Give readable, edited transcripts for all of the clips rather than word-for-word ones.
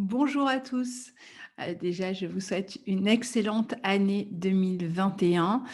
Bonjour à tous. Déjà, je vous souhaite une excellente année 2021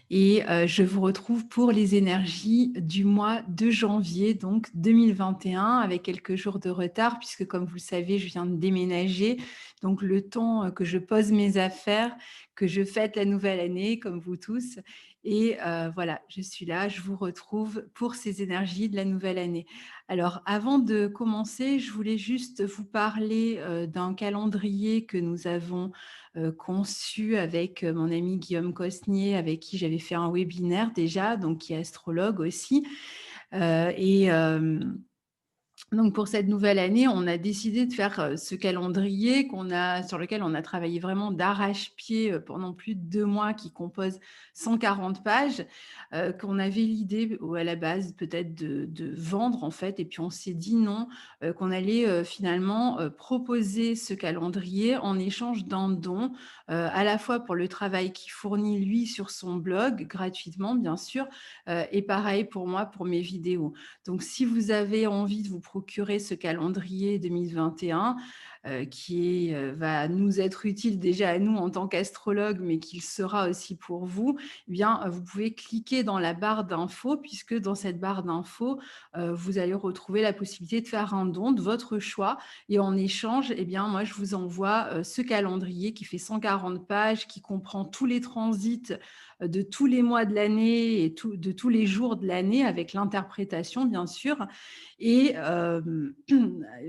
et je vous retrouve pour les énergies du mois de janvier, donc 2021, avec quelques jours de retard puisque comme vous le savez, je viens de déménager. Donc le temps, que je pose mes affaires, que je fête la nouvelle année comme vous tous et voilà, je suis là, je vous retrouve pour ces énergies de la nouvelle année. Alors, avant de commencer, je voulais juste vous parler d'un calendrier que nous avons conçu avec mon ami Guillaume Cosnier, avec qui j'avais fait un webinaire déjà, donc qui est astrologue aussi. Et donc pour cette nouvelle année, on a décidé de faire, ce calendrier sur lequel on a travaillé vraiment d'arrache-pied, pendant plus de 2 mois, qui compose 140 pages, qu'on avait l'idée à la base peut-être de vendre en fait et puis on s'est dit non, qu'on allait, finalement, proposer ce calendrier en échange d'un don, à la fois pour le travail qu'il fournit lui sur son blog, gratuitement bien sûr, et pareil pour moi pour mes vidéos. Donc, si vous avez envie de vous procurer ce calendrier 2021, va nous être utile déjà à nous en tant qu'astrologues, mais qu'il sera aussi pour vous, eh bien, vous pouvez cliquer dans la barre d'infos, puisque dans cette barre d'infos, vous allez retrouver la possibilité de faire un don de votre choix. Et en échange, eh bien, moi, je vous envoie ce calendrier qui fait 140 pages, qui comprend tous les transits de tous les mois de l'année et de tous les jours de l'année avec l'interprétation, bien sûr, et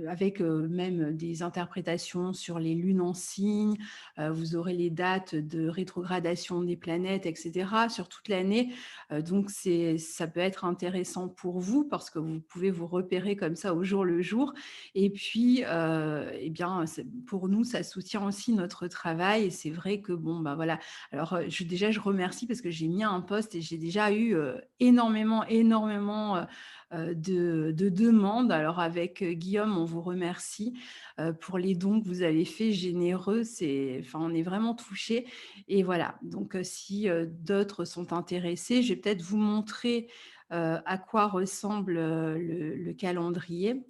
avec même des interprétations sur les lunes en signe. Vous aurez les dates de rétrogradation des planètes, etc., sur toute l'année. Donc, ça peut être intéressant pour vous parce que vous pouvez vous repérer comme ça au jour le jour. Et puis, eh bien, pour nous, ça soutient aussi notre travail. Et c'est vrai que, bon, bah voilà. Alors, déjà, je remercie parce que j'ai mis un post et j'ai déjà eu énormément de demandes. Alors, avec Guillaume, on vous remercie pour les dons que vous avez faits, généreux. Enfin, on est vraiment touchés. Et voilà. Donc, si d'autres sont intéressés, je vais peut-être vous montrer à quoi ressemble le calendrier.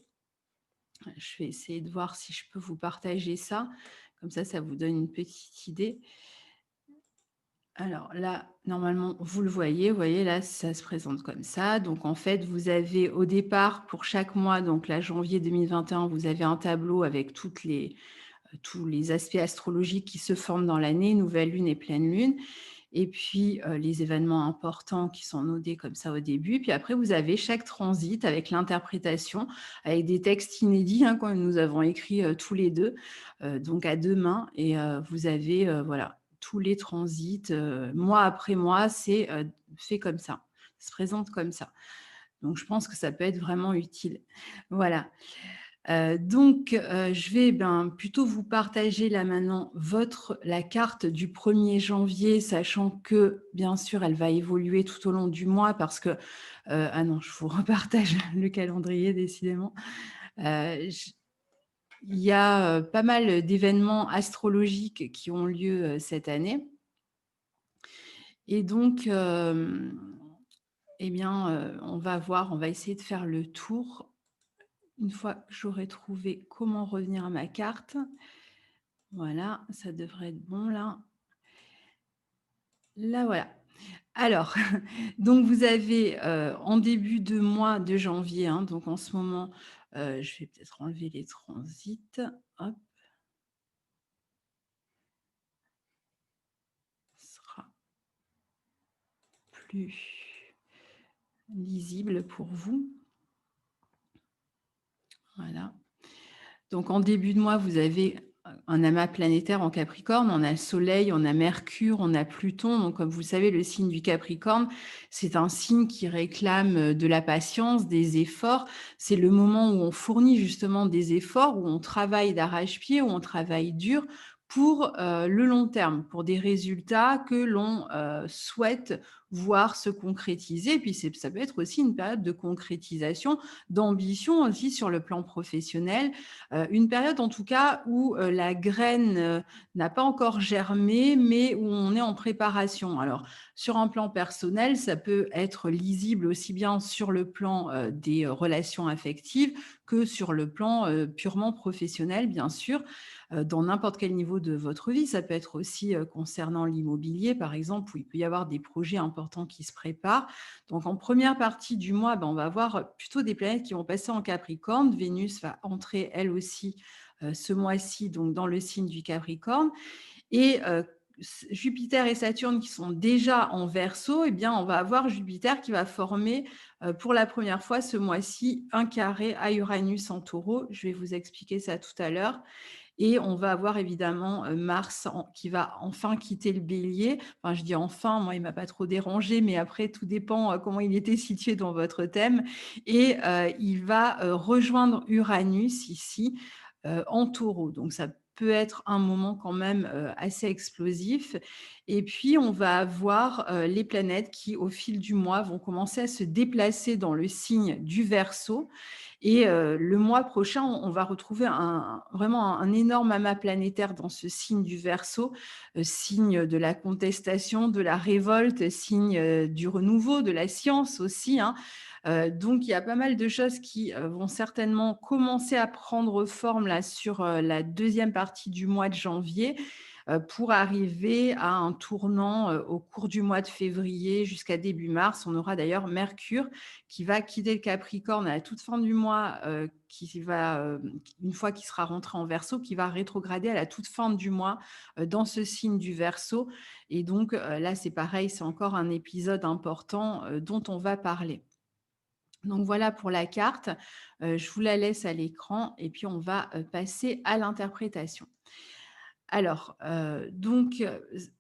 Je vais essayer de voir si je peux vous partager ça. Comme ça vous donne une petite idée. Alors là, normalement, vous voyez là, ça se présente comme ça. Donc en fait, vous avez au départ, pour chaque mois, donc là, janvier 2021, vous avez un tableau avec tous les aspects astrologiques qui se forment dans l'année, nouvelle lune et pleine lune. Et puis les événements importants qui sont nodés comme ça au début. Puis après, vous avez chaque transit avec l'interprétation, avec des textes inédits hein, que nous avons écrits tous les deux, donc à deux mains. Et vous avez voilà, tous les transits, mois après mois, c'est fait comme ça, ça se présente comme ça. Donc je pense que ça peut être vraiment utile. Voilà. Donc, je vais, plutôt vous partager là maintenant la carte du 1er janvier, sachant que, bien sûr, elle va évoluer tout au long du mois parce que, ah non, je vous repartage le calendrier décidément. J Il y a, pas mal d'événements astrologiques qui ont lieu, cette année et donc, eh bien, on va essayer de faire le tour. Une fois que j'aurai trouvé comment revenir à ma carte. Voilà, ça devrait être bon là. Là, voilà. Alors, donc vous avez, en début de mois de janvier, hein, donc en ce moment, je vais peut-être enlever les transits. Hop, ce sera plus lisible pour vous. Voilà. Donc en début de mois, vous avez un amas planétaire en Capricorne. On a le Soleil, on a Mercure, on a Pluton. Donc comme vous le savez, le signe du Capricorne, c'est un signe qui réclame de la patience, des efforts. C'est le moment où on fournit justement des efforts, où on travaille d'arrache-pied, où on travaille dur pour le long terme, pour des résultats que l'on souhaite voir se concrétiser. Et puis, ça peut être aussi une période de concrétisation, d'ambition aussi sur le plan professionnel. Une période en tout cas où la graine n'a pas encore germé, mais où on est en préparation. Alors, sur un plan personnel, ça peut être lisible aussi bien sur le plan des relations affectives que sur le plan purement professionnel, bien sûr, dans n'importe quel niveau de votre vie. Ça peut être aussi concernant l'immobilier, par exemple, où il peut y avoir des projets importants qui se préparent. Donc, en première partie du mois, ben, on va avoir plutôt des planètes qui vont passer en Capricorne. Vénus va entrer, elle aussi, ce mois-ci, donc dans le signe du Capricorne. Et Jupiter et Saturne qui sont déjà en Verseau, eh bien, on va avoir Jupiter qui va former pour la première fois ce mois-ci un carré à Uranus en Taureau. Je vais vous expliquer ça tout à l'heure. Et on va avoir évidemment Mars qui va enfin quitter le Bélier. Enfin, je dis enfin, moi, il m'a pas trop dérangé, mais après, tout dépend comment il était situé dans votre thème. Et il va rejoindre Uranus ici en Taureau. Donc, ça peut être un moment quand même assez explosif. Et puis, on va avoir les planètes qui, au fil du mois, vont commencer à se déplacer dans le signe du Verseau. Et le mois prochain, on va retrouver vraiment un énorme amas planétaire dans ce signe du Verseau, signe de la contestation, de la révolte, signe du renouveau, de la science aussi, hein. Donc il y a pas mal de choses qui vont certainement commencer à prendre forme là sur la deuxième partie du mois de janvier pour arriver à un tournant au cours du mois de février jusqu'à début mars. On aura d'ailleurs Mercure qui va quitter le Capricorne à la toute fin du mois, une fois qu'il sera rentré en Verseau, qui va rétrograder à la toute fin du mois dans ce signe du Verseau. Et donc là, c'est pareil, c'est encore un épisode important dont on va parler. Donc voilà pour la carte. Je vous la laisse à l'écran et puis on va passer à l'interprétation. Alors, donc,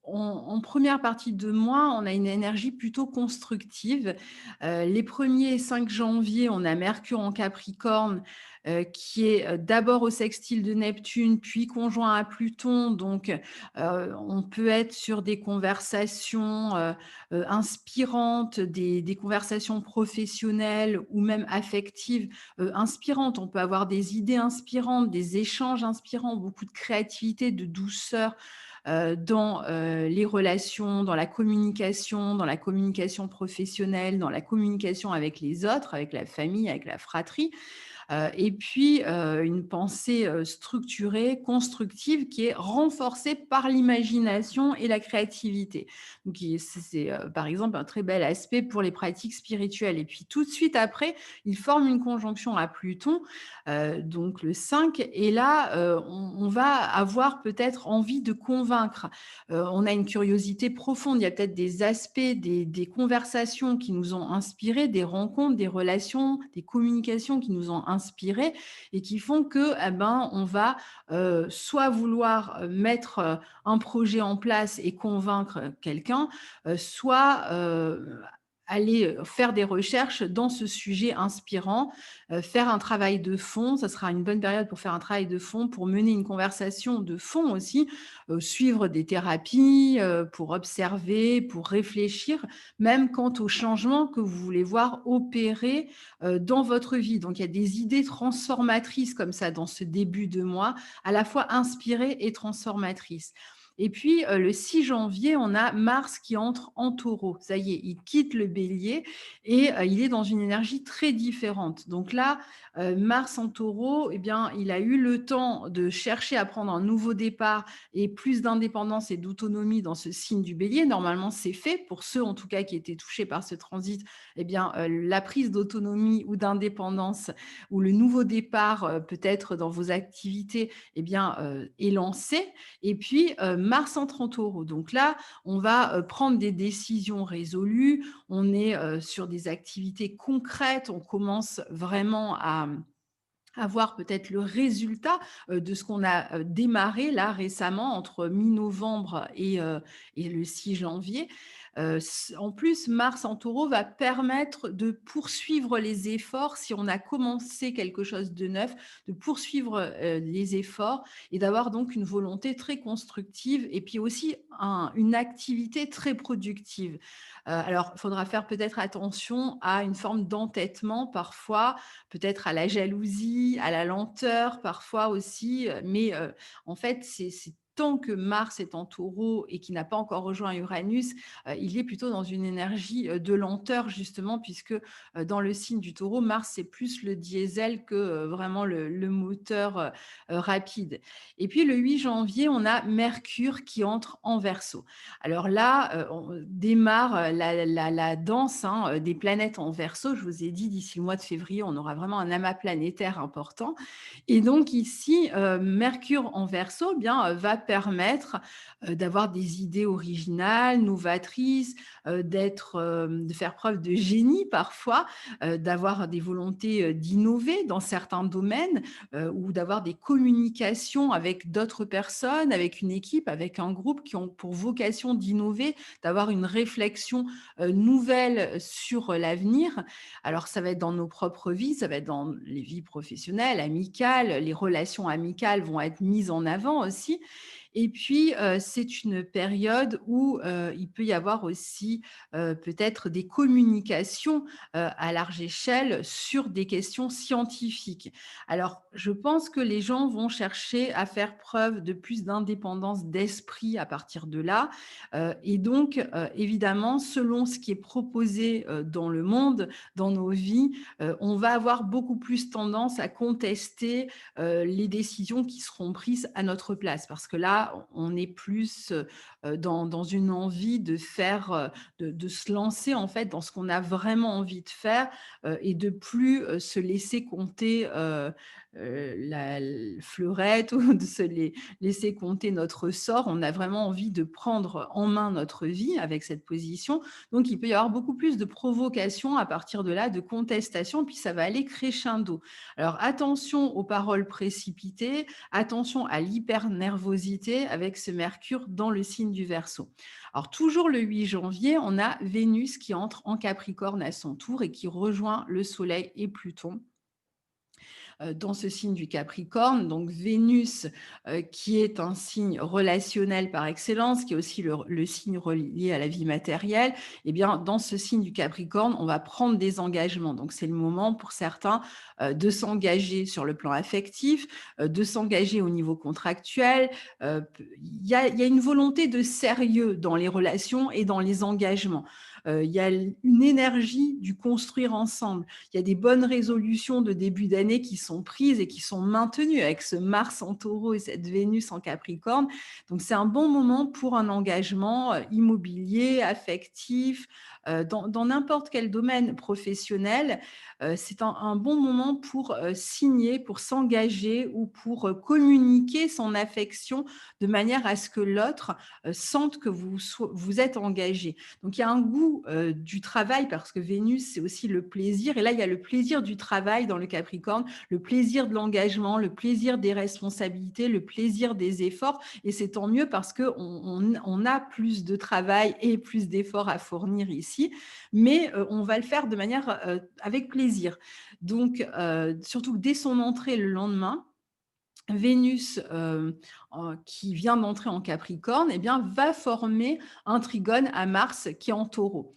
en première partie de mois, on a une énergie plutôt constructive. Les 1er et 5 janvier, on a Mercure en Capricorne, qui est, d'abord au sextile de Neptune, puis conjoint à Pluton. Donc, on peut être sur des conversations, inspirantes, des conversations professionnelles ou même affectives, inspirantes. On peut avoir des idées inspirantes, des échanges inspirants, beaucoup de créativité, de douceur dans les relations, dans la communication professionnelle, dans la communication avec les autres, avec la famille, avec la fratrie. Et puis une pensée structurée, constructive, qui est renforcée par l'imagination et la créativité. Donc, c'est par exemple un très bel aspect pour les pratiques spirituelles. Et puis tout de suite après, il forme une conjonction à Pluton, donc le 5. Et là, on va avoir peut-être envie de convaincre. On a une curiosité profonde. Il y a peut-être des aspects, des conversations qui nous ont inspirés, des rencontres, des relations, des communications qui nous ont inspirés et qui font que, eh ben, on va soit vouloir mettre un projet en place et convaincre quelqu'un, soit aller faire des recherches dans ce sujet inspirant, faire un travail de fond. Ça sera une bonne période pour faire un travail de fond, pour mener une conversation de fond aussi, suivre des thérapies, pour observer, pour réfléchir, même quant aux changements que vous voulez voir opérer dans votre vie. Donc, il y a des idées transformatrices comme ça dans ce début de mois, à la fois inspirées et transformatrices. Et puis, le 6 janvier, on a Mars qui entre en Taureau. Ça y est, il quitte le Bélier et il est dans une énergie très différente. Donc là, Mars en Taureau, eh bien, il a eu le temps de chercher à prendre un nouveau départ et plus d'indépendance et d'autonomie dans ce signe du Bélier. Normalement, c'est fait pour ceux, en tout cas, qui étaient touchés par ce transit. Eh bien, la prise d'autonomie ou d'indépendance ou le nouveau départ, peut-être dans vos activités, eh bien, est lancé. Et puis, Mars entre en Taureau. Donc là, on va prendre des décisions résolues. On est sur des activités concrètes. On commence vraiment à voir peut-être le résultat de ce qu'on a démarré là récemment entre mi-novembre et le 6 janvier. En plus, Mars en Taureau va permettre de poursuivre les efforts si on a commencé quelque chose de neuf, de poursuivre, les efforts et d'avoir donc une volonté très constructive et puis aussi une activité très productive. Alors, il faudra faire peut-être attention à une forme d'entêtement parfois, peut-être à la jalousie, à la lenteur parfois aussi, mais en fait, c'est tant que Mars est en Taureau et qu'il n'a pas encore rejoint Uranus, il est plutôt dans une énergie, de lenteur justement puisque, dans le signe du Taureau, Mars, c'est plus le diesel que, vraiment le moteur, rapide. Et puis le 8 janvier, on a Mercure qui entre en Verseau. Alors là, on démarre, la danse, hein, des planètes en Verseau. Je vous ai dit d'ici le mois de février, on aura vraiment un amas planétaire important et donc ici, Mercure en Verseau, eh bien, va permettre, d'avoir des idées originales, novatrices, de faire preuve de génie parfois, d'avoir des volontés, d'innover dans certains domaines, ou d'avoir des communications avec d'autres personnes, avec une équipe, avec un groupe qui ont pour vocation d'innover, d'avoir une réflexion, nouvelle sur l'avenir. Alors ça va être dans nos propres vies, ça va être dans les vies professionnelles, amicales, les relations amicales vont être mises en avant aussi et puis, c'est une période où, il peut y avoir aussi, peut-être des communications, à large échelle sur des questions scientifiques. Alors, je pense que les gens vont chercher à faire preuve de plus d'indépendance d'esprit à partir de là, et donc, évidemment, selon ce qui est proposé, dans le monde, dans nos vies, on va avoir beaucoup plus tendance à contester, les décisions qui seront prises à notre place. Parce que là, on est plus dans une envie de faire, de se lancer en fait dans ce qu'on a vraiment envie de faire et de plus se laisser compter la fleurette ou de se laisser compter notre sort. On a vraiment envie de prendre en main notre vie avec cette position. Donc, il peut y avoir beaucoup plus de provocation à partir de là, de contestation, puis ça va aller crescendo. Alors attention aux paroles précipitées, attention à l'hypernervosité avec ce Mercure dans le signe du Verseau. Alors toujours le 8 janvier, on a Vénus qui entre en Capricorne à son tour et qui rejoint le Soleil et Pluton dans ce signe du Capricorne. Donc Vénus, qui est un signe relationnel par excellence, qui est aussi le signe relié à la vie matérielle, eh bien, dans ce signe du Capricorne, on va prendre des engagements. Donc c'est le moment pour certains de s'engager sur le plan affectif, de s'engager au niveau contractuel. Il y a une volonté de sérieux dans les relations et dans les engagements. Il y a une énergie du construire ensemble. Il y a des bonnes résolutions de début d'année qui sont prises et qui sont maintenues avec ce Mars en Taureau et cette Vénus en Capricorne. Donc, c'est un bon moment pour un engagement immobilier, affectif, dans n'importe quel domaine professionnel. C'est un bon moment pour signer, pour s'engager ou pour communiquer son affection de manière à ce que l'autre sente que vous êtes engagé. Donc, il y a un goût du travail parce que Vénus, c'est aussi le plaisir. Et là, il y a le plaisir du travail dans le Capricorne, le plaisir de l'engagement, le plaisir des responsabilités, le plaisir des efforts. Et c'est tant mieux parce qu'on a plus de travail et plus d'efforts à fournir ici, mais on va le faire de manière avec plaisir. Donc, surtout que dès son entrée le lendemain, Vénus, qui vient d'entrer en Capricorne, eh bien, va former un trigone à Mars qui est en Taureau.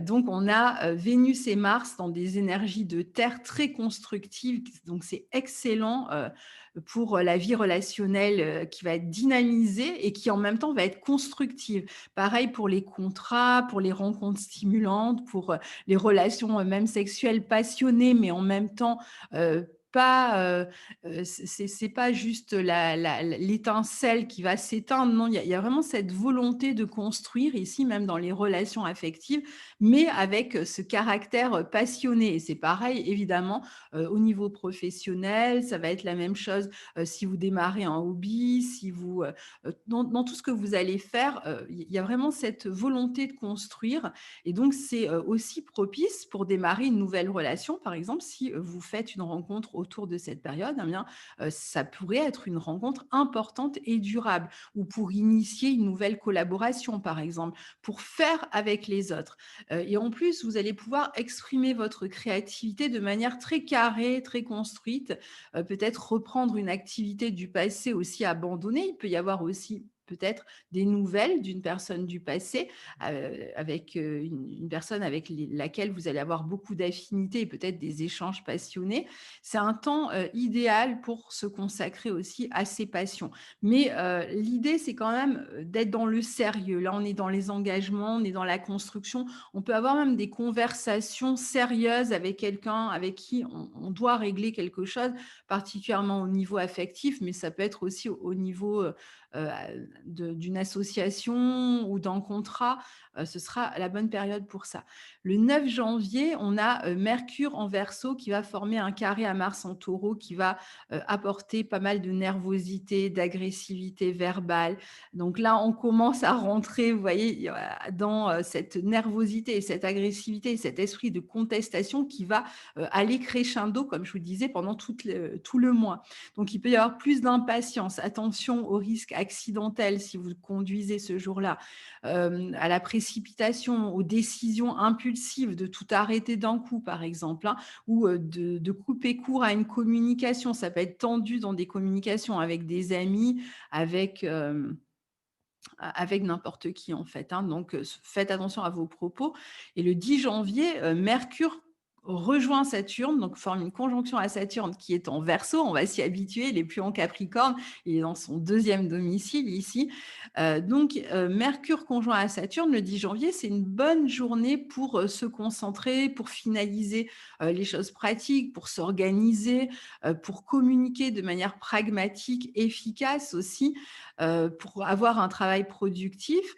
Donc on a, Vénus et Mars dans des énergies de terre très constructives, donc c'est excellent, pour la vie relationnelle, qui va être dynamisée et qui en même temps va être constructive. Pareil pour les contrats, pour les rencontres stimulantes, pour, les relations, même sexuelles passionnées, mais en même temps, pas, c'est pas juste l'étincelle qui va s'éteindre. Non, il y a vraiment cette volonté de construire ici, même dans les relations affectives, mais avec ce caractère passionné. Et c'est pareil, évidemment, au niveau professionnel, ça va être la même chose si vous démarrez un hobby, si vous, dans tout ce que vous allez faire, il y a vraiment cette volonté de construire. Et donc, c'est aussi propice pour démarrer une nouvelle relation. Par exemple, si vous faites une rencontre autour de cette période, eh bien, ça pourrait être une rencontre importante et durable, ou pour initier une nouvelle collaboration, par exemple, pour faire avec les autres. Et en plus, vous allez pouvoir exprimer votre créativité de manière très carrée, très construite, peut-être reprendre une activité du passé aussi abandonnée. Il peut y avoir aussi peut-être des nouvelles d'une personne du passé, avec une personne avec laquelle vous allez avoir beaucoup d'affinités et peut-être des échanges passionnés. C'est un temps idéal pour se consacrer aussi à ses passions. Mais l'idée, c'est quand même d'être dans le sérieux. Là, on est dans les engagements, on est dans la construction. On peut avoir même des conversations sérieuses avec quelqu'un avec qui on doit régler quelque chose, particulièrement au niveau affectif, mais ça peut être aussi au niveau d'une association ou d'un contrat. Ce sera la bonne période pour ça. Le 9 janvier, on a Mercure en Verseau qui va former un carré à Mars en Taureau, qui va apporter pas mal de nervosité, d'agressivité verbale. Donc là, on commence à rentrer, vous voyez, dans cette nervosité et cette agressivité, cet esprit de contestation qui va aller crescendo, comme je vous disais, pendant tout le mois. Donc, il peut y avoir plus d'impatience. Attention au risque accidentel si vous conduisez ce jour-là, à la précipitation, aux décisions impulsives de tout arrêter d'un coup, par exemple, hein, ou de couper court à une communication. Ça peut être tendu dans des communications avec des amis, avec... avec n'importe qui en fait, hein. Donc, faites attention à vos propos. Et le 10 janvier, Mercure rejoint Saturne, donc forme une conjonction à Saturne qui est en Verseau. On va s'y habituer, il est plus en Capricorne, il est dans son deuxième domicile ici. Donc, Mercure conjoint à Saturne le 10 janvier, c'est une bonne journée pour se concentrer, pour finaliser les choses pratiques, pour s'organiser, pour communiquer de manière pragmatique, efficace aussi, pour avoir un travail productif,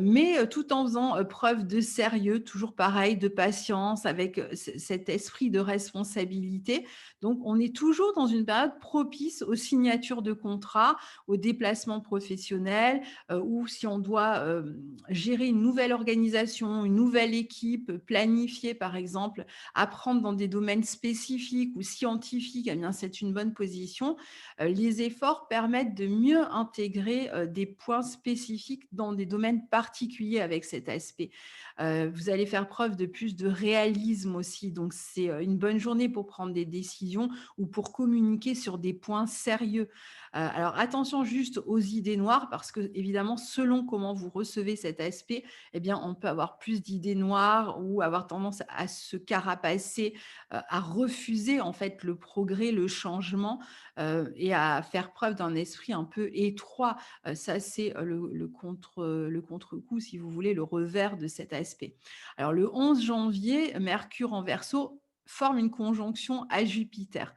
mais tout en faisant preuve de sérieux, toujours pareil, de patience, avec cet esprit de responsabilité. Donc, on est toujours dans une période propice aux signatures de contrats, aux déplacements professionnels, ou si on doit gérer une nouvelle organisation, une nouvelle équipe, planifier par exemple, apprendre dans des domaines spécifiques ou scientifiques, eh bien, c'est une bonne position. Les efforts permettent de mieux intégrer des points spécifiques dans des domaines particuliers avec cet aspect. Vous allez faire preuve de plus de réalisme aussi, donc c'est une bonne journée pour prendre des décisions ou pour communiquer sur des points sérieux. Alors attention juste aux idées noires parce que évidemment selon comment vous recevez cet aspect, eh bien on peut avoir plus d'idées noires ou avoir tendance à se carapacer, à refuser en fait le progrès, le changement, et à faire preuve d'un esprit un peu étroit. Ça, c'est le contre-coup, si vous voulez, le revers de cet aspect. Alors, le 11 janvier, Mercure en Verseau forme une conjonction à Jupiter.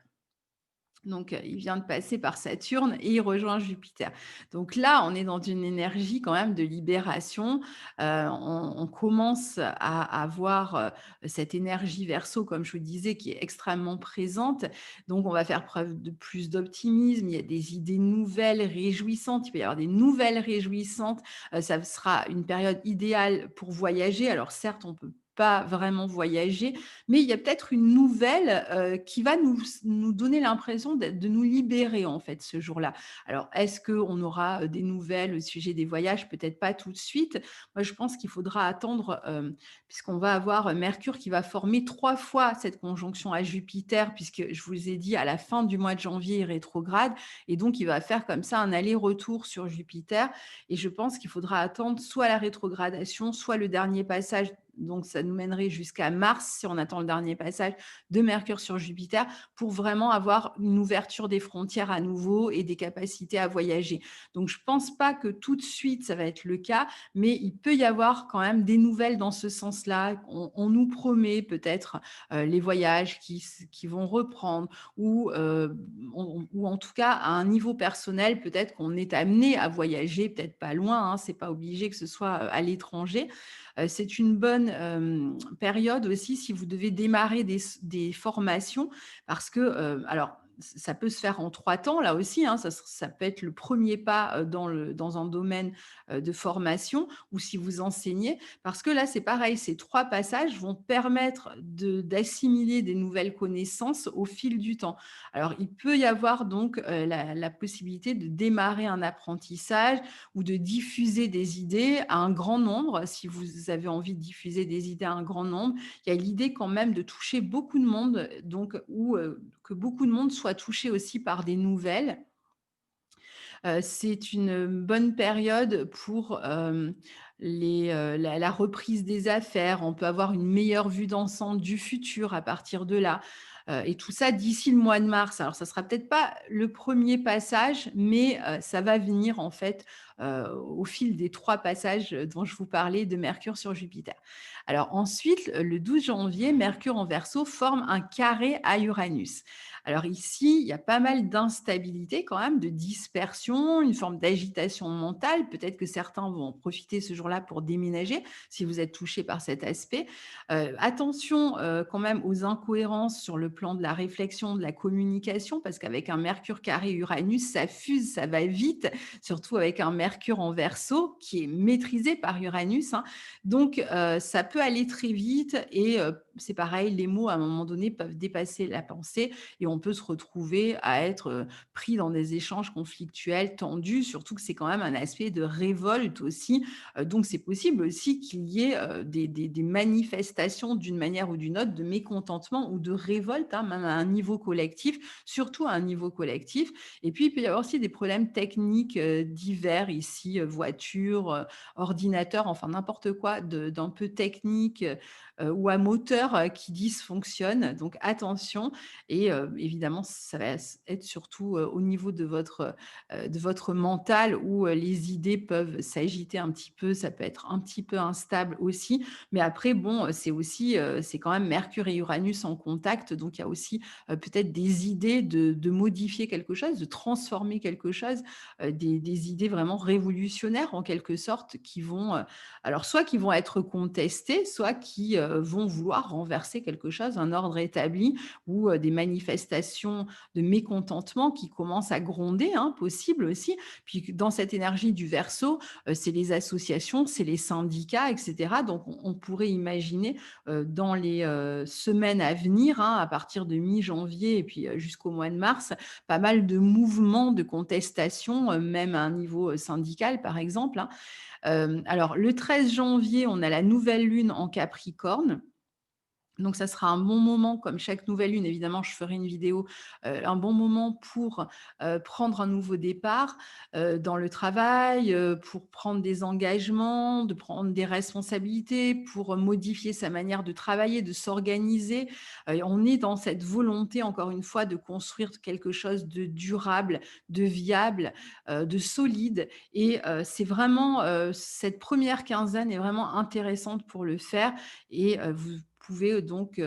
Donc, il vient de passer par Saturne et il rejoint Jupiter. Donc là, on est dans une énergie quand même de libération. On commence à avoir cette énergie Verseau, comme je vous disais, qui est extrêmement présente. Donc, on va faire preuve de plus d'optimisme. Il y a des idées nouvelles, réjouissantes. Il peut y avoir des nouvelles réjouissantes. Ça sera une période idéale pour voyager. Alors, certes, on peut pas vraiment voyager, mais il y a peut-être une nouvelle qui va nous donner l'impression de nous libérer en fait ce jour-là. Alors, est-ce qu'on aura des nouvelles au sujet des voyages? Peut-être pas tout de suite. Moi, je pense qu'il faudra attendre, puisqu'on va avoir Mercure qui va former 3 fois cette conjonction à Jupiter, puisque je vous ai dit à la fin du mois de janvier, il rétrograde et donc il va faire comme ça un aller-retour sur Jupiter et je pense qu'il faudra attendre soit la rétrogradation, soit le dernier passage, donc ça nous mènerait jusqu'à mars si on attend le dernier passage de Mercure sur Jupiter pour vraiment avoir une ouverture des frontières à nouveau et des capacités à voyager. Donc je pense pas que tout de suite ça va être le cas, mais il peut y avoir quand même des nouvelles dans ce sens-là. On nous promet peut-être les voyages qui vont reprendre ou en tout cas à un niveau personnel, peut-être qu'on est amené à voyager, peut-être pas loin, hein, c'est pas obligé que ce soit à l'étranger. C'est une bonne période aussi si vous devez démarrer des formations parce que, alors, ça peut se faire en 3 temps là aussi, hein, ça peut être le premier pas, dans un domaine, de formation ou si vous enseignez. Parce que là, c'est pareil, ces 3 passages vont permettre d'assimiler des nouvelles connaissances au fil du temps. Alors il peut y avoir donc, la possibilité de démarrer un apprentissage ou de diffuser des idées à un grand nombre. Si vous avez envie de diffuser des idées à un grand nombre, il y a l'idée quand même de toucher beaucoup de monde, donc ou, que beaucoup de monde soit touché aussi par des nouvelles. C'est une bonne période pour, la reprise des affaires. On peut avoir une meilleure vue d'ensemble du futur à partir de là, et tout ça d'ici le mois de mars. Alors ça sera peut-être pas le premier passage, mais ça va venir en fait, au fil des 3 passages, dont je vous parlais de Mercure sur Jupiter. Alors ensuite, le 12 janvier, Mercure en Verseau forme un carré à Uranus. Alors ici, il y a pas mal d'instabilité quand même, de dispersion, une forme d'agitation mentale. Peut-être que certains vont en profiter ce jour-là pour déménager, si vous êtes touché par cet aspect. Attention, quand même aux incohérences sur le plan de la réflexion, de la communication, parce qu'avec un Mercure carré Uranus, ça fuse, ça va vite, surtout avec un Mercure en Verseau qui est maîtrisé par Uranus, hein. Donc ça peut aller très vite et c'est pareil, les mots à un moment donné peuvent dépasser la pensée et on peut se retrouver à être, pris dans des échanges conflictuels tendus, surtout que c'est quand même un aspect de révolte aussi, donc c'est possible aussi qu'il y ait, des manifestations d'une manière ou d'une autre de mécontentement ou de révolte, hein, même à un niveau collectif, surtout à un niveau collectif et puis il peut y avoir aussi des problèmes techniques, divers ici, voitures, ordinateur, enfin n'importe quoi d'un peu technique, ou à moteur, qui dysfonctionne donc attention et évidemment, ça va être surtout, au niveau de votre mental où, les idées peuvent s'agiter un petit peu, ça peut être un petit peu instable aussi. Mais après bon, c'est aussi, c'est quand même Mercure et Uranus en contact, donc il y a aussi, peut-être des idées de modifier quelque chose, de transformer quelque chose, des idées vraiment révolutionnaires en quelque sorte qui vont, alors soit qui vont être contestées, soit qui, vont vouloir renverser quelque chose, un ordre établi ou des manifestations de mécontentement qui commencent à gronder, hein, possible aussi. Puis dans cette énergie du Verseau, c'est les associations, c'est les syndicats, et cetera. Donc on pourrait imaginer, dans les, semaines à venir, hein, à partir de mi-janvier et puis, jusqu'au mois de mars, pas mal de mouvements de contestation, même à un niveau, syndical, par exemple, hein. Alors le 13 janvier, on a la nouvelle lune en Capricorne. Donc ça sera un bon moment, comme chaque nouvelle lune, évidemment, je ferai une vidéo, un bon moment pour, prendre un nouveau départ, dans le travail, pour prendre des engagements, de prendre des responsabilités, pour modifier sa manière de travailler, de s'organiser. On est dans cette volonté, encore une fois, de construire quelque chose de durable, de viable, de solide et c'est vraiment, cette première quinzaine est vraiment intéressante pour le faire et vous pouvez donc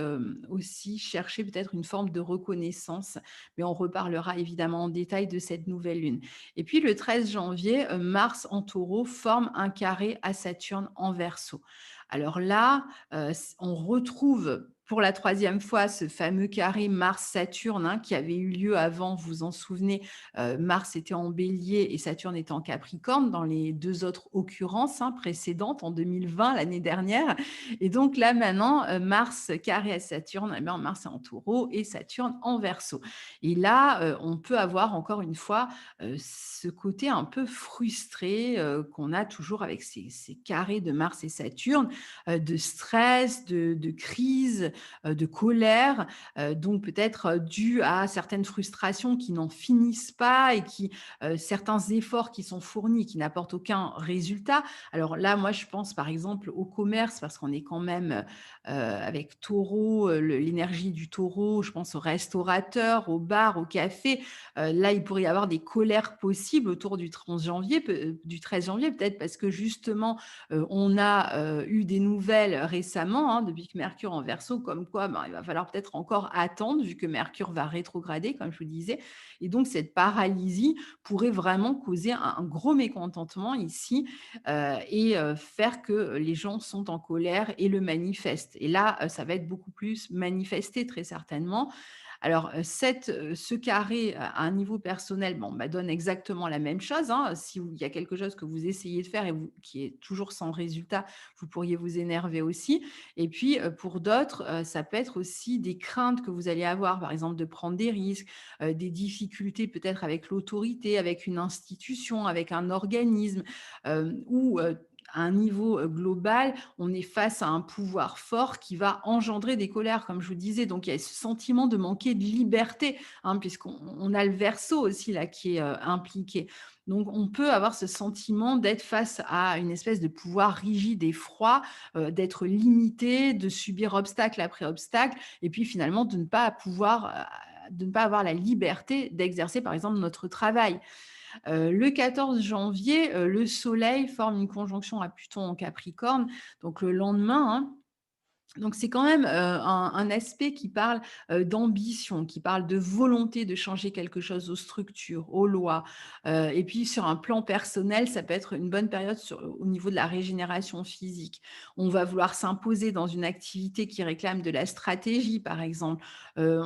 aussi chercher peut-être une forme de reconnaissance, mais on reparlera évidemment en détail de cette nouvelle lune. Et puis le 13 janvier, Mars en Taureau forme un carré à Saturne en Verseau. Alors là, on retrouve pour la troisième fois ce fameux carré Mars-Saturne hein, qui avait eu lieu avant, vous vous en souvenez, Mars était en Bélier et Saturne était en Capricorne dans les deux autres occurrences hein, précédentes en 2020, l'année dernière. Et donc là, maintenant, Mars carré à Saturne, eh bien, Mars est en Taureau et Saturne en Verseau. Et là, on peut avoir encore une fois ce côté un peu frustré qu'on a toujours avec ces carrés de Mars et Saturne, de stress, de crise, de colère, donc peut-être dû à certaines frustrations qui n'en finissent pas et qui certains efforts qui sont fournis qui n'apportent aucun résultat. Alors là, moi, je pense par exemple au commerce parce qu'on est quand même avec Taureau, l'énergie du Taureau, je pense aux restaurateurs, aux bars, aux cafés. Là, il pourrait y avoir des colères possibles autour du 13 janvier, du 13 janvier peut-être parce que justement, on a eu des nouvelles récemment, hein, depuis que Mercure en Verseau, comme quoi ben, il va falloir peut-être encore attendre vu que Mercure va rétrograder, comme je vous disais. Et donc, cette paralysie pourrait vraiment causer un gros mécontentement ici et faire que les gens sont en colère et le manifestent. Et là, ça va être beaucoup plus manifesté très certainement. Alors, ce carré à un niveau personnel, bon, bah, donne exactement la même chose, hein. Si il y a quelque chose que vous essayez de faire et vous qui est toujours sans résultat, vous pourriez vous énerver aussi. Et puis, pour d'autres, ça peut être aussi des craintes que vous allez avoir, par exemple de prendre des risques, des difficultés peut-être avec l'autorité, avec une institution, avec un organisme, ou, à un niveau, global, on est face à un pouvoir fort qui va engendrer des colères, comme je vous disais. Donc il y a ce sentiment de manquer de liberté, hein, puisqu'on a le verseau aussi là qui est, impliqué. Donc on peut avoir ce sentiment d'être face à une espèce de pouvoir rigide et froid, d'être limité, de subir obstacle après obstacle et puis finalement de ne pas avoir la liberté d'exercer par exemple notre travail. Le 14 janvier, le soleil forme une conjonction à Pluton en Capricorne, donc le lendemain, hein. Donc c'est quand même, un aspect qui parle, d'ambition, qui parle de volonté de changer quelque chose aux structures, aux lois, et puis sur un plan personnel, ça peut être une bonne période au niveau de la régénération physique. On va vouloir s'imposer dans une activité qui réclame de la stratégie, par exemple, heu,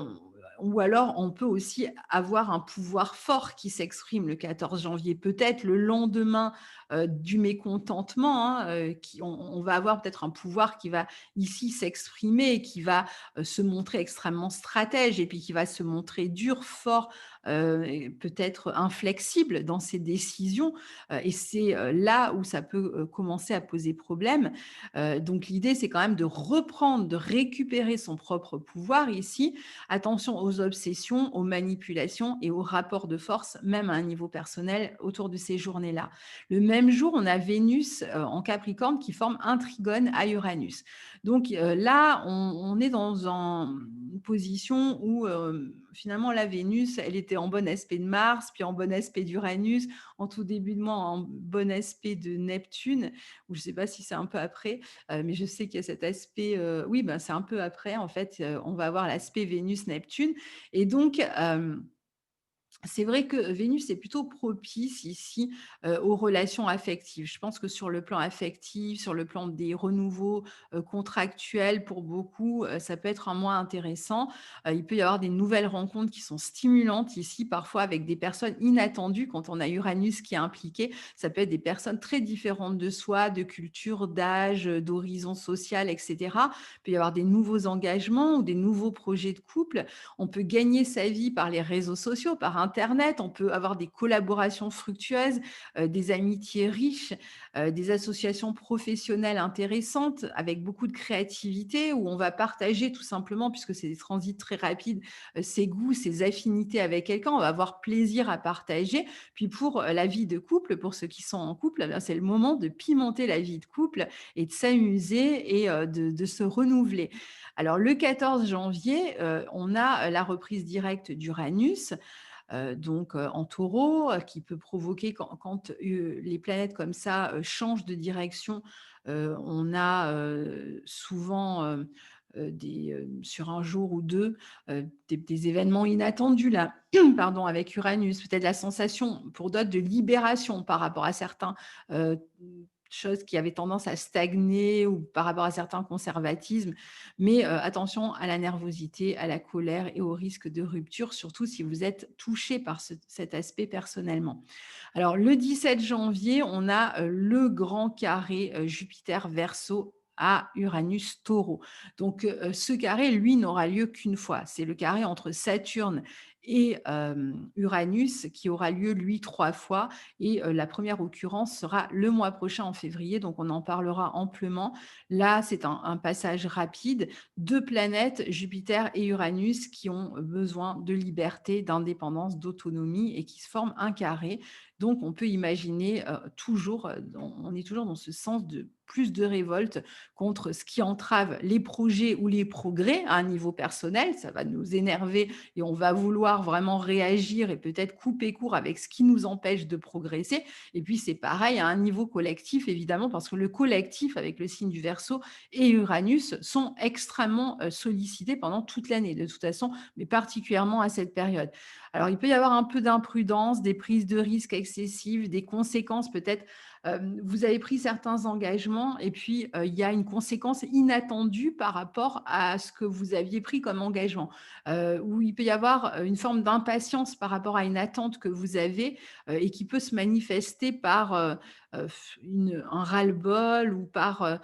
ou alors on peut aussi avoir un pouvoir fort qui s'exprime le 14 janvier. Peut-être le lendemain, du mécontentement, hein, qui on va avoir peut-être un pouvoir qui va ici s'exprimer, qui va se montrer extrêmement stratège et puis qui va se montrer dur, fort, et peut-être inflexible dans ses décisions. Et c'est là où ça peut commencer à poser problème. Donc l'idée, c'est quand même de reprendre, de récupérer son propre pouvoir ici. Attention aux obsessions, aux manipulations et aux rapports de force, même à un niveau personnel, autour de ces journées-là. Le même jour, on a Vénus en Capricorne qui forme un trigone à Uranus. Donc là, on est dans une position où finalement la Vénus, elle était en bon aspect de Mars, puis en bon aspect d'Uranus, en tout début de mois en bon aspect de Neptune, ou je ne sais pas si c'est un peu après, mais je sais qu'il y a cet aspect, oui, ben, c'est un peu après en fait, on va avoir l'aspect Vénus-Neptune et donc c'est vrai que Vénus est plutôt propice ici, aux relations affectives. Je pense que sur le plan affectif, sur le plan des renouveaux, contractuels pour beaucoup, ça peut être un mois intéressant. Il peut y avoir des nouvelles rencontres qui sont stimulantes ici, parfois avec des personnes inattendues quand on a Uranus qui est impliqué. Ça peut être des personnes très différentes de soi, de culture, d'âge, d'horizon social et cetera. Il peut y avoir des nouveaux engagements ou des nouveaux projets de couple. On peut gagner sa vie par les réseaux sociaux, par internet, on peut avoir des collaborations fructueuses, des amitiés riches, des associations professionnelles intéressantes avec beaucoup de créativité où on va partager tout simplement, puisque c'est des transits très rapides, ses goûts, ses affinités avec quelqu'un. On va avoir plaisir à partager. Puis pour, la vie de couple, pour ceux qui sont en couple, eh bien, c'est le moment de pimenter la vie de couple et de s'amuser et de se renouveler. Alors le 14 janvier, on a, la reprise directe d'Uranus, donc en Taureau, qui peut provoquer quand les planètes comme ça, changent de direction, on a, souvent, sur un jour ou 2, des événements inattendus là, pardon, avec Uranus. Peut-être la sensation pour d'autres de libération par rapport à certains, heu, choses qui avaient tendance à stagner ou par rapport à certains conservatismes. Mais attention à la nervosité, à la colère et au risque de rupture, surtout si vous êtes touché par cet aspect personnellement. Alors le 17 janvier, on a le grand carré Jupiter Verseau à Uranus Taureau. Donc ce carré, lui, n'aura lieu qu'une fois. C'est le carré entre Saturne et Uranus qui aura lieu, lui, 3 fois. Et la première occurrence sera le mois prochain en février, donc on en parlera amplement. Là, c'est un passage rapide. Deux planètes, Jupiter et Uranus, qui ont besoin de liberté, d'indépendance, d'autonomie et qui se forment un carré. Donc, on peut imaginer toujours, on est toujours dans ce sens de plus de révolte contre ce qui entrave les projets ou les progrès à un niveau personnel. Ça va nous énerver et on va vouloir pouvoir vraiment réagir et peut-être couper court avec ce qui nous empêche de progresser. Et puis c'est pareil à un niveau collectif évidemment, parce que le collectif avec le signe du Verseau et Uranus sont extrêmement sollicités pendant toute l'année de toute façon, mais particulièrement à cette période. Alors il peut y avoir un peu d'imprudence, des prises de risques excessives, des conséquences peut-être. Vous avez pris certains engagements et puis il y a une conséquence inattendue par rapport à ce que vous aviez pris comme engagement, où il peut y avoir une forme d'impatience par rapport à une attente que vous avez et qui peut se manifester par un ras-le-bol ou par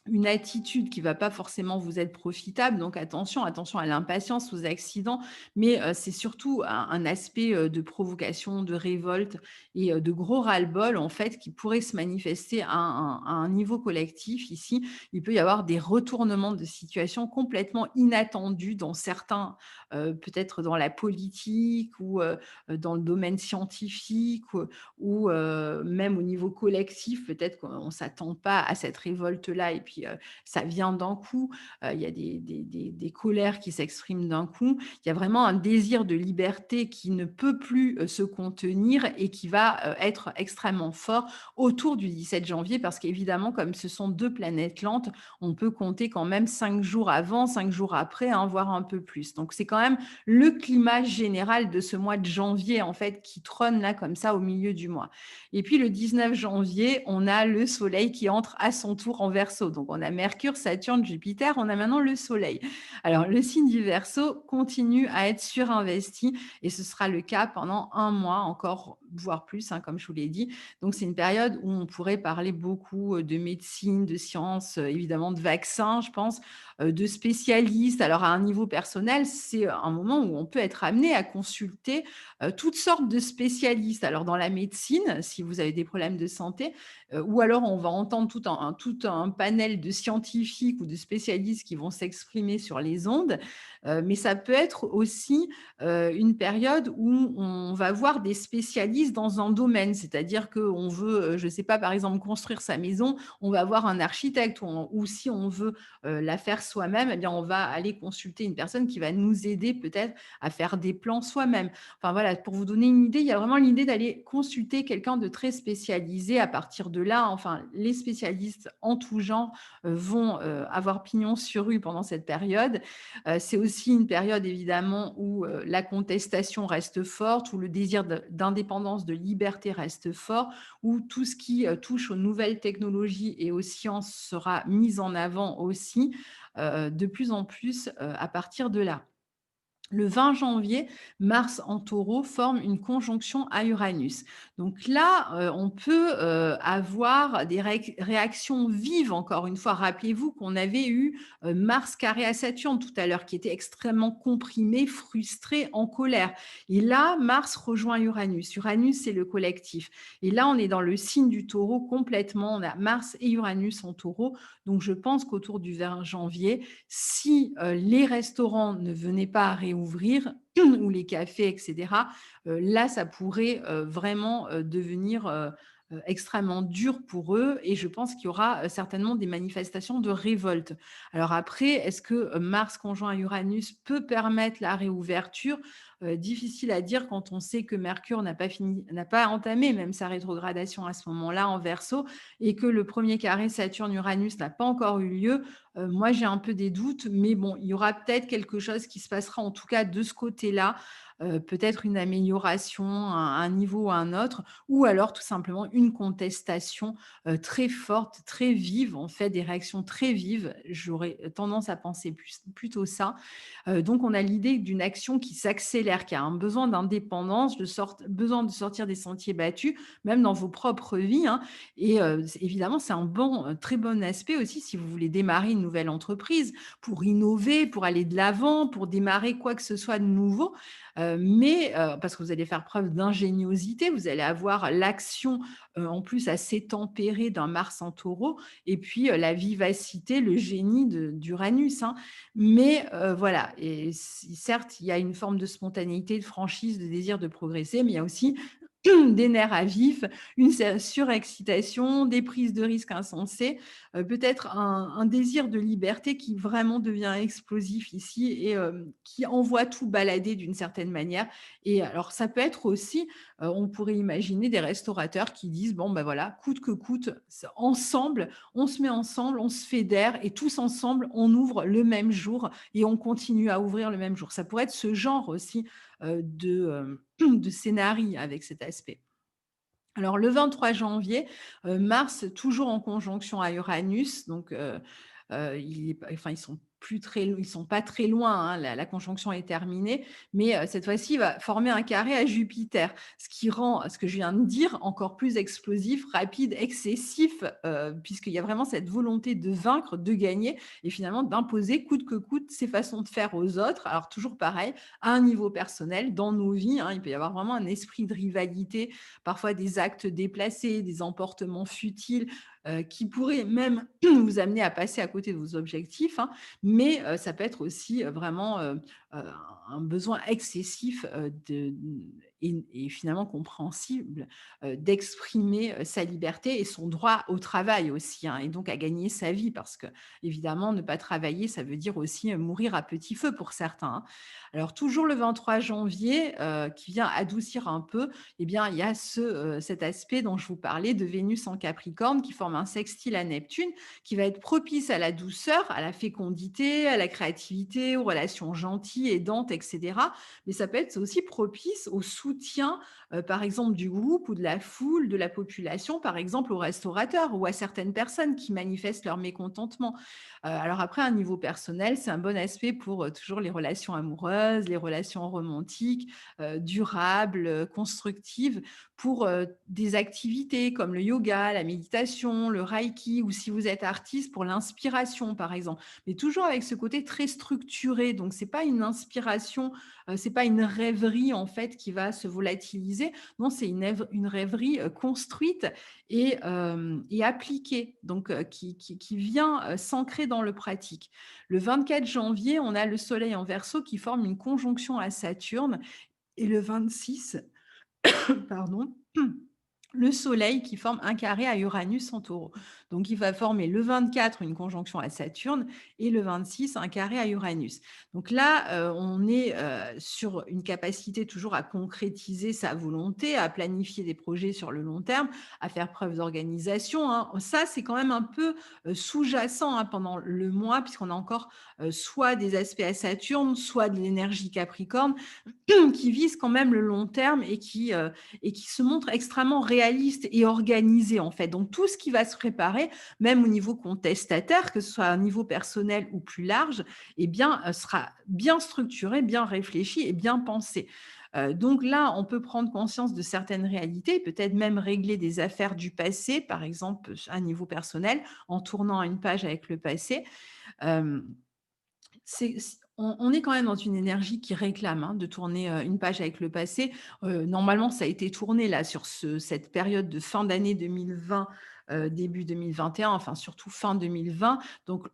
une attitude qui va pas forcément vous être profitable, donc attention, attention à l'impatience, aux accidents, mais c'est surtout un aspect, de provocation, de révolte et de gros ras-le-bol, en fait, qui pourrait se manifester à un niveau collectif ici. Il peut y avoir des retournements de situation complètement inattendus dans certains, peut-être dans la politique ou dans le domaine scientifique ou même au niveau collectif, peut-être qu'on ne s'attend pas à cette révolte-là et puis ça vient d'un coup. Il y a des colères qui s'expriment d'un coup. Il y a vraiment un désir de liberté qui ne peut plus se contenir et qui va être extrêmement fort autour du 17 janvier parce qu'évidemment, comme ce sont deux planètes lentes, on peut compter quand même 5 jours avant, 5 jours après, hein, voire un peu plus. Donc c'est quand même le climat général de ce mois de janvier, en fait, qui trône là comme ça au milieu du mois. Et puis le 19 janvier, on a le Soleil qui entre à son tour en Verseau. Donc on a Mercure, Saturne, Jupiter, on a maintenant le Soleil. Alors le signe du Verseau continue à être surinvesti et ce sera le cas pendant un mois encore, voire plus, hein, comme je vous l'ai dit. Donc c'est une période où on pourrait parler beaucoup de médecine, de sciences, évidemment de vaccins, je pense, de spécialistes. Alors à un niveau personnel, c'est un moment où on peut être amené à consulter toutes sortes de spécialistes. Alors dans la médecine, si vous avez des problèmes de santé, ou alors on va entendre tout un panel de scientifiques ou de spécialistes qui vont s'exprimer sur les ondes, mais ça peut être aussi une période où on va voir des spécialistes dans un domaine. C'est-à-dire qu'on veut, je ne sais pas, par exemple, construire sa maison, on va voir un architecte ou si on veut la faire soi-même, eh bien, on va aller consulter une personne qui va nous aider peut-être à faire des plans soi-même. Enfin voilà, pour vous donner une idée, il y a vraiment l'idée d'aller consulter quelqu'un de très spécialisé. À partir de là, enfin, les spécialistes en tout genre vont avoir pignon sur rue pendant cette période. C'est aussi une période évidemment où la contestation reste forte, où le désir d'indépendance, de liberté reste fort, où tout ce qui touche aux nouvelles technologies et aux sciences sera mis en avant aussi de plus en plus à partir de là. Le 20 janvier, Mars en Taureau forme une conjonction à Uranus. Donc là, on peut avoir des réactions vives, encore une fois. Rappelez-vous qu'on avait eu Mars carré à Saturne tout à l'heure, qui était extrêmement comprimé, frustré, en colère. Et là, Mars rejoint Uranus. Uranus, c'est le collectif. Et là, on est dans le signe du Taureau complètement. On a Mars et Uranus en Taureau. Donc, je pense qu'autour du 20 janvier, si les restaurants ne venaient pas à réouvrir ou les cafés, etc., là, ça pourrait vraiment devenir extrêmement dur pour eux et je pense qu'il y aura certainement des manifestations de révolte. Alors après, est-ce que Mars conjoint à Uranus peut permettre la réouverture? Difficile à dire quand on sait que Mercure n'a pas entamé même sa rétrogradation à ce moment-là en Verseau et que le premier carré Saturne-Uranus n'a pas encore eu lieu. Moi, j'ai un peu des doutes, mais bon, il y aura peut-être quelque chose qui se passera en tout cas de ce côté-là, peut-être une amélioration à un niveau ou à un autre, ou alors tout simplement une contestation très forte, très vive, en fait, des réactions très vives. J'aurais tendance à penser plutôt ça. Donc, on a l'idée d'une action qui s'accélère, qui a un besoin d'indépendance, besoin de sortir des sentiers battus, même dans vos propres vies, hein. Et évidemment, c'est un très bon aspect aussi si vous voulez démarrer une nouvelle entreprise, pour innover, pour aller de l'avant, pour démarrer quoi que ce soit de nouveau. Parce que vous allez faire preuve d'ingéniosité, vous allez avoir l'action en plus assez tempérée d'un Mars en Taureau, et puis la vivacité, le génie d'Uranus, hein. Mais voilà, et certes, il y a une forme de spontanéité, de franchise, de désir de progresser, mais il y a aussi des nerfs à vif, une surexcitation, des prises de risques insensées, peut-être un désir de liberté qui vraiment devient explosif ici et qui envoie tout balader d'une certaine manière. Et alors ça peut être aussi, on pourrait imaginer des restaurateurs qui disent: «Bon, ben voilà, coûte que coûte, ensemble, on se met ensemble, on se fédère et tous ensemble, on ouvre le même jour et on continue à ouvrir le même jour». Ça pourrait être ce genre aussi, de scénarii avec cet aspect. Alors le 23 janvier, Mars toujours en conjonction à Uranus, donc il est pas enfin ils sont pas très loin, hein, la conjonction est terminée, mais cette fois-ci, il va former un carré à Jupiter, ce qui rend ce que je viens de dire encore plus explosif, rapide, excessif, puisqu'il y a vraiment cette volonté de vaincre, de gagner et finalement d'imposer coûte que coûte ses façons de faire aux autres. Alors toujours pareil, à un niveau personnel, dans nos vies, hein, il peut y avoir vraiment un esprit de rivalité, parfois des actes déplacés, des emportements futiles, qui pourraient même vous amener à passer à côté de vos objectifs, hein. Mais, ça peut être aussi, vraiment, un besoin excessif, et finalement compréhensible, d'exprimer, sa liberté et son droit au travail aussi, hein, et donc à gagner sa vie parce que évidemment ne pas travailler, ça veut dire aussi, mourir à petit feu pour certains, hein. Alors toujours le 23 janvier, qui vient adoucir un peu, eh bien, il y a cet aspect dont je vous parlais de Vénus en Capricorne qui forme un sextile à Neptune, qui va être propice à la douceur, à la fécondité, à la créativité, aux relations gentilles, aidantes, et cetera. Mais ça peut être aussi propice au soutien, par exemple, du groupe ou de la foule, de la population, par exemple aux restaurateurs ou à certaines personnes qui manifestent leur mécontentement. Alors après, à un niveau personnel, c'est un bon aspect pour, toujours les relations amoureuses, les relations romantiques, durables, constructives pour, des activités comme le yoga, la méditation, le reiki ou si vous êtes artiste pour l'inspiration, par exemple. Mais toujours avec ce côté très structuré, donc c'est pas une inspiration, c'est pas une rêverie en fait qui va se volatiliser. Non, c'est une rêverie, construite et appliquée, donc qui vient, s'ancrer dans le pratique. Le 24 janvier, on a le soleil en Verseau qui forme une conjonction à Saturne et le 26, pardon, le Soleil qui forme un carré à Uranus en Taureau. Donc il va former le 24 une conjonction à Saturne et le 26 un carré à Uranus. Donc là, on est, sur une capacité toujours à concrétiser sa volonté, à planifier des projets sur le long terme, à faire preuve d'organisation, hein. Ça, c'est quand même un peu, sous-jacent, hein, pendant le mois puisqu'on a encore, soit des aspects à Saturne, soit de l'énergie Capricorne qui vise quand même le long terme et qui se montre extrêmement réaliste et organisé, en fait. Donc tout ce qui va se préparer, même au niveau contestataire, que ce soit à un niveau personnel ou plus large, eh bien, sera bien structuré, bien réfléchi et bien pensé. Donc là, on peut prendre conscience de certaines réalités, peut-être même régler des affaires du passé, par exemple, à un niveau personnel, en tournant une page avec le passé. Hem on est quand même dans une énergie qui réclame, hein, de tourner, une page avec le passé. Normalement, ça a été tourné là sur cette période de fin d'année 2020, début 2021, enfin surtout fin 2020. Donc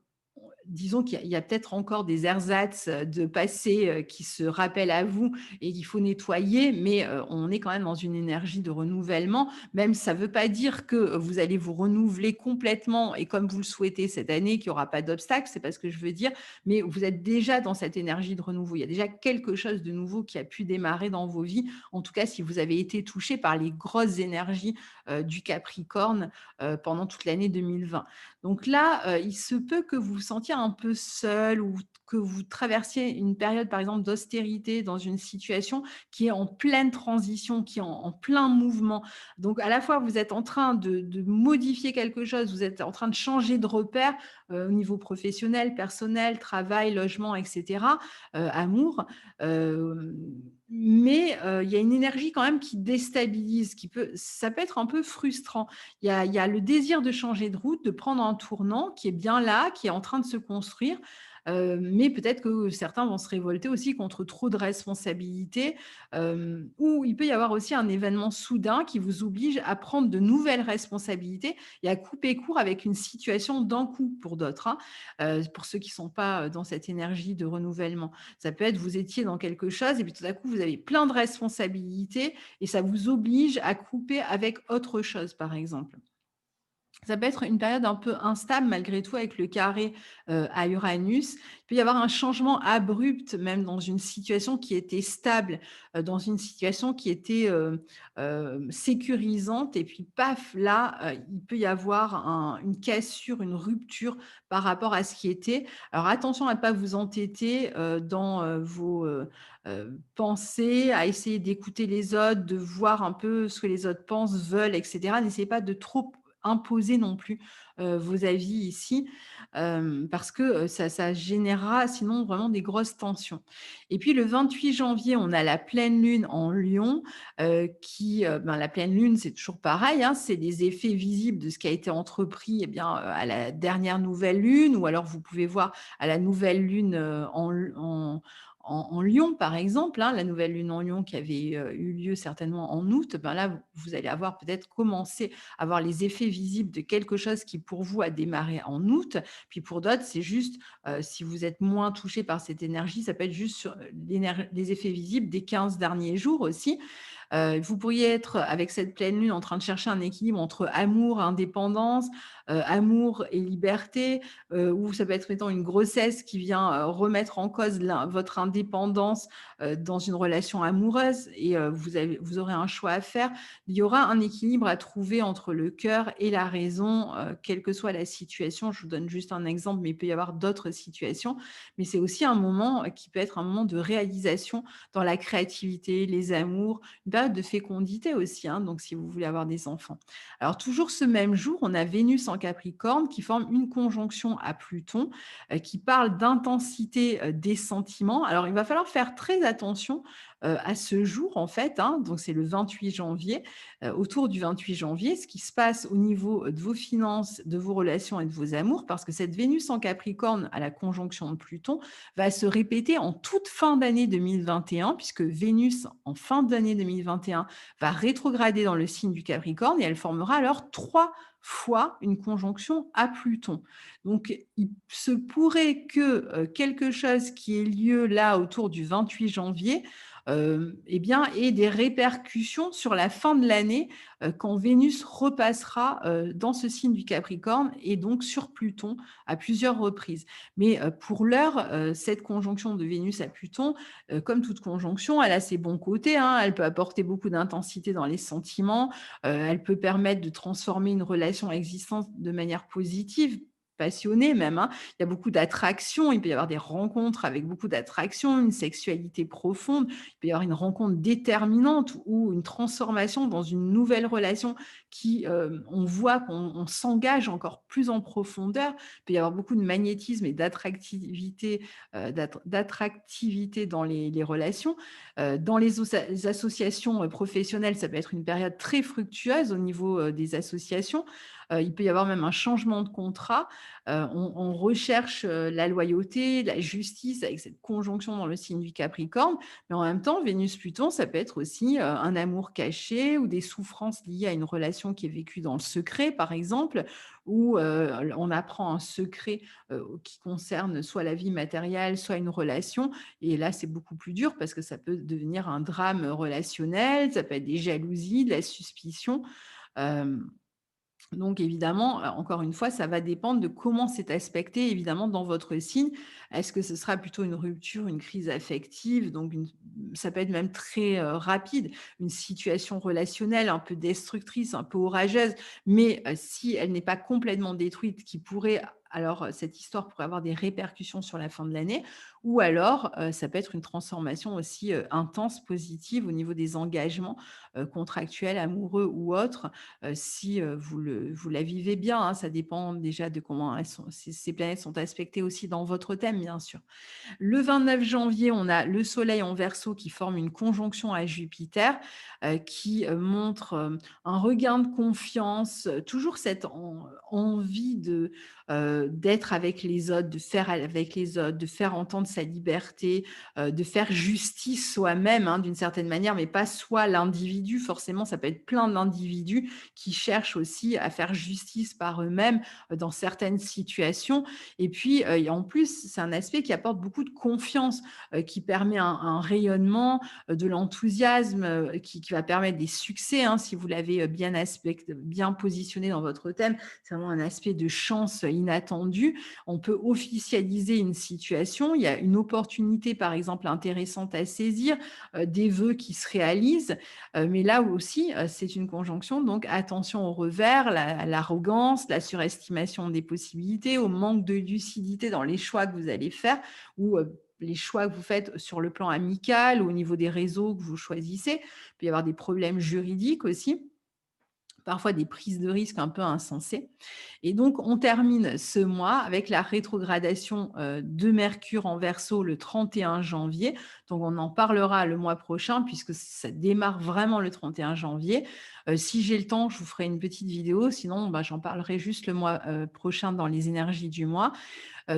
disons qu'il y a peut-être encore des ersatz, de passé, qui se rappellent à vous et qu'il faut nettoyer, mais on est quand même dans une énergie de renouvellement. Même ça ne veut pas dire que vous allez vous renouveler complètement et comme vous le souhaitez cette année, qu'il y aura pas d'obstacles, c'est pas ce que je veux dire, mais vous êtes déjà dans cette énergie de renouveau. Il y a déjà quelque chose de nouveau qui a pu démarrer dans vos vies. En tout cas, si vous avez été touché par les grosses énergies, du Capricorne, pendant toute l'année 2020. Donc là, il se peut que vous vous sentiez un peu seul ou que vous traversiez une période, par exemple, d'austérité dans une situation qui est en pleine transition, qui est en plein mouvement. Donc à la fois, vous êtes en train de modifier quelque chose, vous êtes en train de changer de repère, au niveau professionnel, personnel, travail, logement et cetera, amour, hem, mais il y a une énergie quand même qui déstabilise, qui peut ça peut être un peu frustrant. Il y a le désir de changer de route, de prendre un tournant qui est bien là, qui est en train de se construire, Mais peut-être que certains vont se révolter aussi contre trop de responsabilités, ou il peut y avoir aussi un événement soudain qui vous oblige à prendre de nouvelles responsabilités et à couper court avec une situation d'un coup pour d'autres, hein, pour ceux qui ne sont pas, dans cette énergie de renouvellement. Ça peut être, vous étiez dans quelque chose et puis tout à coup, vous avez plein de responsabilités et ça vous oblige à couper avec autre chose, par exemple. Ça peut être une période un peu instable malgré tout avec le carré, à Uranus. Il peut y avoir un changement abrupt même dans une situation qui était stable, dans une situation qui était, sécurisante et puis paf, là, il peut y avoir une cassure, une rupture par rapport à ce qui était. Alors attention à ne pas vous entêter, dans, vos, pensées, à essayer d'écouter les autres, de voir un peu ce que les autres pensent, veulent et cetera. N'essayez pas de trop imposer non plus, vos avis ici, parce que, ça générera sinon vraiment des grosses tensions. Et puis le 28 janvier, on a la pleine lune en Lion, la pleine lune, c'est toujours pareil, hein, c'est des effets visibles de ce qui a été entrepris, eh bien, à la dernière nouvelle lune ou alors vous pouvez voir à la nouvelle lune, en Lion, par exemple, hein, la nouvelle lune en Lion qui avait, eu lieu certainement en août, ben là, vous allez avoir peut-être commencé avoir les effets visibles de quelque chose qui pour vous a démarré en août. Puis pour d'autres, c'est juste, si vous êtes moins touché par cette énergie, ça peut être juste sur les effets visibles des 15 derniers jours aussi. Vous pourriez être avec cette pleine lune en train de chercher un équilibre entre amour, indépendance, amour et liberté, ou ça peut être étant une grossesse qui vient, remettre en cause votre indépendance, dans une relation amoureuse et vous aurez un choix à faire. Il y aura un équilibre à trouver entre le cœur et la raison, quelle que soit la situation. Je vous donne juste un exemple, mais il peut y avoir d'autres situations. Mais c'est aussi un moment, qui peut être un moment de réalisation dans la créativité, les amours, une période de fécondité aussi, hein, donc si vous voulez avoir des enfants. Alors toujours ce même jour, on a Vénus en Capricorne qui forme une conjonction à Pluton, qui parle d'intensité, des sentiments. Alors il va falloir faire très attention, à ce jour en fait, hein, donc c'est le 28 janvier, autour du 28 janvier, ce qui se passe au niveau de vos finances, de vos relations et de vos amours, parce que cette Vénus en Capricorne à la conjonction de Pluton va se répéter en toute fin d'année 2021, puisque Vénus, en fin d'année 2021, va rétrograder dans le signe du Capricorne et elle formera alors 3 fois une conjonction à Pluton. Donc, il se pourrait que quelque chose qui ait lieu là autour du 28 janvier eh bien, ait des répercussions sur la fin de l'année quand Vénus repassera dans ce signe du Capricorne et donc sur Pluton à plusieurs reprises. Mais pour l'heure, cette conjonction de Vénus à Pluton, comme toute conjonction, elle a ses bons côtés, hein. Elle peut apporter beaucoup d'intensité dans les sentiments, elle peut permettre de transformer une relation existante de manière positive, passionnée même, hein. Il y a beaucoup d'attraction, il peut y avoir des rencontres avec beaucoup d'attraction, une sexualité profonde, il peut y avoir une rencontre déterminante ou une transformation dans une nouvelle relation qui, on voit qu'on s'engage encore plus en profondeur. Il peut y avoir beaucoup de magnétisme et d'attractivité dans les relations. Dans les associations professionnelles, ça peut être une période très fructueuse au niveau des associations. Il peut y avoir même un changement de contrat. On recherche la loyauté, la justice avec cette conjonction dans le signe du Capricorne. Mais en même temps, Vénus-Pluton, ça peut être aussi un amour caché ou des souffrances liées à une relation qui est vécue dans le secret, par exemple, où on apprend un secret qui concerne soit la vie matérielle, soit une relation. Et là, c'est beaucoup plus dur parce que ça peut devenir un drame relationnel, ça peut être des jalousies, de la suspicion. Euh, donc évidemment, encore une fois, ça va dépendre de comment c'est aspecté évidemment dans votre signe. Est-ce que ce sera plutôt une rupture, une crise affective, donc ça peut être même très, rapide, une situation relationnelle un peu destructrice, un peu orageuse, mais si elle n'est pas complètement détruite, qui pourrait alors cette histoire pourrait avoir des répercussions sur la fin de l'année ou alors, ça peut être une transformation aussi, intense, positive au niveau des engagements, contractuels, amoureux ou autres, si vous la vivez bien, hein, ça dépend déjà de comment ces planètes sont aspectées aussi dans votre thème, bien sûr. Le 29 janvier, on a le Soleil en Verseau qui forme une conjonction à Jupiter, qui montre un regain de confiance, toujours cette envie d'être avec les autres, de faire avec les autres, de faire entendre sa liberté, de faire justice soi-même, hein, d'une certaine manière, mais pas soi l'individu. Forcément, ça peut être plein d'individus qui cherchent aussi à faire justice par eux-mêmes dans certaines situations. Et puis, et en plus, c'est un aspect qui apporte beaucoup de confiance, qui permet un rayonnement, de l'enthousiasme, qui va permettre des succès, hein, si vous l'avez bien positionné dans votre thème. C'est vraiment un aspect de chance inattendue. On peut officialiser une situation. Il y a une opportunité, par exemple, intéressante à saisir, des vœux qui se réalisent. Mais là aussi, c'est une conjonction. Donc, attention au revers, l'arrogance, la surestimation des possibilités, au manque de lucidité dans les choix que vous allez faire ou les choix que vous faites sur le plan amical ou au niveau des réseaux que vous choisissez. Il peut y avoir des problèmes juridiques aussi, parfois des prises de risques un peu insensées. Et donc, on termine ce mois avec la rétrogradation de Mercure en Verseau le 31 janvier. Donc, on en parlera le mois prochain puisque ça démarre vraiment le 31 janvier. Si j'ai le temps, je vous ferai une petite vidéo. Sinon, bah, j'en parlerai juste le mois prochain dans les énergies du mois.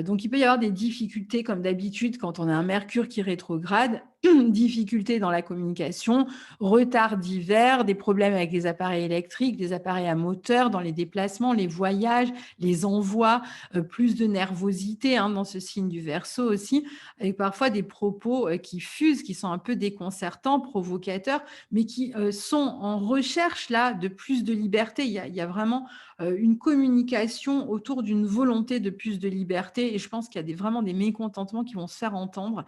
Donc, il peut y avoir des difficultés, comme d'habitude, quand on a un Mercure qui rétrograde, difficultés dans la communication, retard divers, des problèmes avec les appareils électriques, les appareils à moteur, dans les déplacements, les voyages, les envois, plus de nervosité, hein, dans ce signe du Verseau aussi, avec parfois des propos qui fusent, qui sont un peu déconcertants, provocateurs, mais qui sont en recherche là de plus de liberté. Il y a vraiment une communication autour d'une volonté de plus de liberté et je pense qu'il y a vraiment des mécontentements qui vont se faire entendre.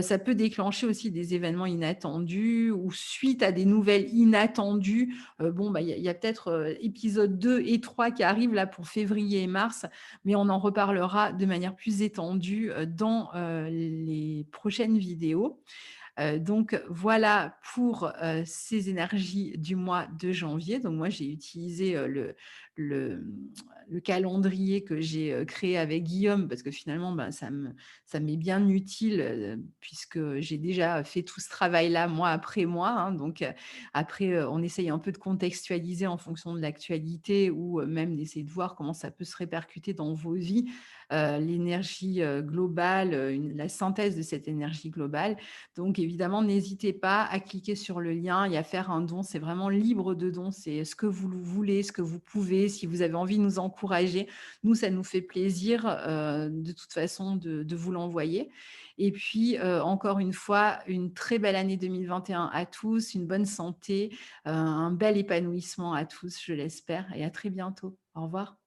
Ça peut déclencher aussi des événements inattendus ou suite à des nouvelles inattendues. Bon, bah, il y a peut-être épisode 2 et 3 qui arrivent là pour février et mars, mais on en reparlera de manière plus étendue dans les prochaines vidéos. Donc voilà pour ces énergies du mois de janvier. Donc moi, j'ai utilisé le, le calendrier que j'ai créé avec Guillaume parce que finalement, ben, ça m'est bien utile puisque j'ai déjà fait tout ce travail-là mois après mois, hein. Donc après, on essaye un peu de contextualiser en fonction de l'actualité ou même d'essayer de voir comment ça peut se répercuter dans vos vies, l'énergie globale, la synthèse de cette énergie globale. Donc, évidemment, n'hésitez pas à cliquer sur le lien et à faire un don. C'est vraiment libre de don. C'est ce que vous voulez, ce que vous pouvez. Si vous avez envie de nous encourager, nous, ça nous fait plaisir de toute façon de vous l'envoyer. Et puis, encore une fois, une très belle année 2021 à tous, une bonne santé, un bel épanouissement à tous, je l'espère. Et à très bientôt. Au revoir.